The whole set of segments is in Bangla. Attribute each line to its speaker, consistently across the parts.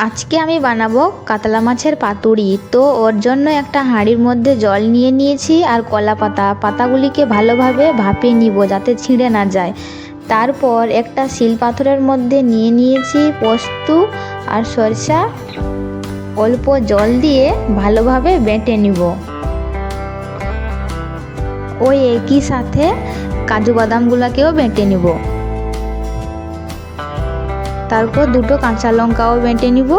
Speaker 1: আজকে আমি বানাবো কাতলা মাছের পাতুরি। তো ওর জন্য একটা হাঁড়ির মধ্যে জল নিয়ে নিয়েছি আর কলা পাতাগুলিকে ভালোভাবে ভাপিয়ে নিব যাতে ছিঁড়ে না যায়। তারপর একটা শিল পাথরের মধ্যে নিয়ে নিয়েছি পোস্ত আর সরষা, অল্প জল দিয়ে ভালোভাবে বেটে নিব। ওই একই সাথে কাজু বাদামগুলোকেও বেটে নিব। তারপর দুটো কাঁচা লঙ্কাও বেটে নিব।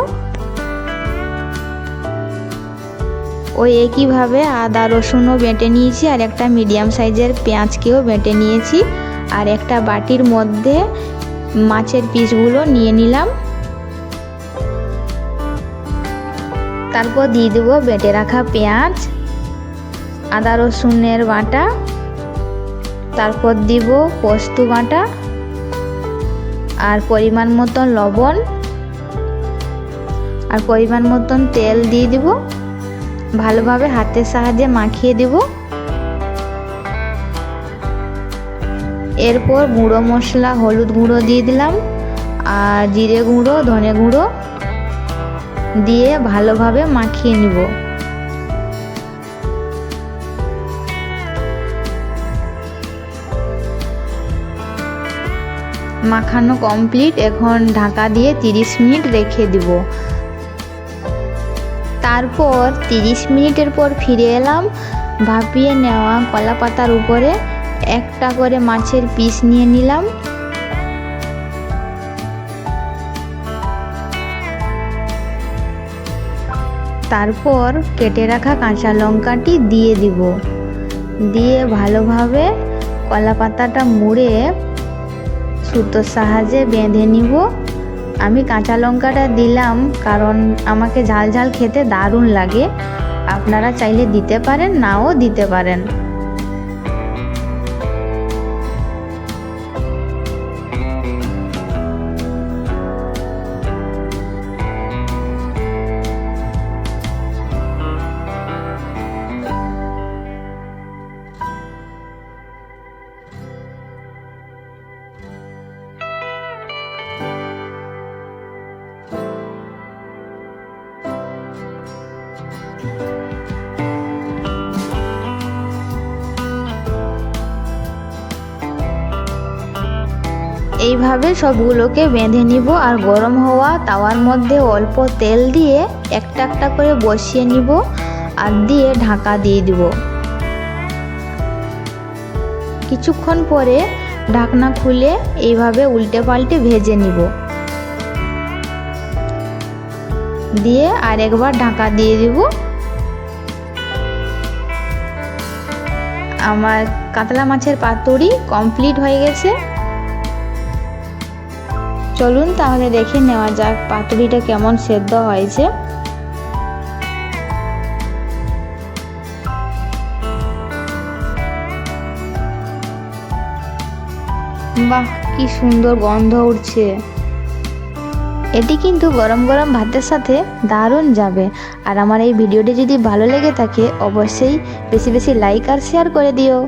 Speaker 1: ওই একইভাবে আদা রসুনও বেটে নিয়েছি আর একটা মিডিয়াম সাইজের পেঁয়াজকেও বেটে নিয়েছি। আর একটা বাটির মধ্যে মাছের পিসগুলো নিয়ে নিলাম। তারপর দিয়ে দেবো বেটে রাখা পেঁয়াজ, আদা রসুনের বাটা, তারপর দিব পোস্ত বাটা আর পরিমাণ মতন লবণ আর পরিমাণ মতন তেল দিয়ে দিব। ভালোভাবে হাতের সাহায্যে মাখিয়ে দিব। এরপর গুঁড়ো মশলা হলুদ গুঁড়ো দিয়ে দিলাম আর জিরে গুঁড়ো ধনে গুঁড়ো দিয়ে ভালোভাবে মাখিয়ে নিব। মাখানো কমপ্লিট। এখন ঢাকা দিয়ে 30 মিনিট রেখে দিব। তারপর 30 মিনিটের পর ফিরে এলাম। ভাপিয়ে নেওয়া কলা পাতার উপরে একটা করে মাছের পিস নিয়ে নিলাম। তারপর কেটে রাখা কাঁচা লঙ্কাটি দিয়ে দিব। দিয়ে ভালোভাবে কলা পাতাটা মুড়ে সুতোর সাহায্যে বেঁধে নিব। আমি কাঁচা লঙ্কাটা দিলাম কারণ আমাকে ঝাল ঝাল খেতে দারুণ লাগে। আপনারা চাইলে দিতে পারেন, নাও দিতে পারেন। এইভাবে সবগুলোকে বেঁধে নিব আর গরম হওয়া তাওয়ার মধ্যে অল্প তেল দিয়ে একটা একটা করে বসিয়ে নিব আর দিয়ে ঢাকা দিয়ে দিব। কিছুক্ষণ পরে ঢাকনা খুলে এইভাবে উল্টে পাল্টে ভেজে নিব। দিয়ে আরেকবার ঢাকা দিয়ে দিব। আমার কাতলা মাছের পাতুরি কমপ্লিট হয়ে গেছে। চলুন তাহলে দেখে নেওয়া যাক পাতুরিটা কেমন সেদ্ধ হয়েছে। বাহ, কি সুন্দর গন্ধ উঠছে। এটি কিন্তু গরম গরম ভাতের সাথে দারুণ যাবে। আর আমার এই ভিডিওটি যদি ভালো লেগে থাকে অবশ্যই বেশি বেশি লাইক আর শেয়ার করে দিও।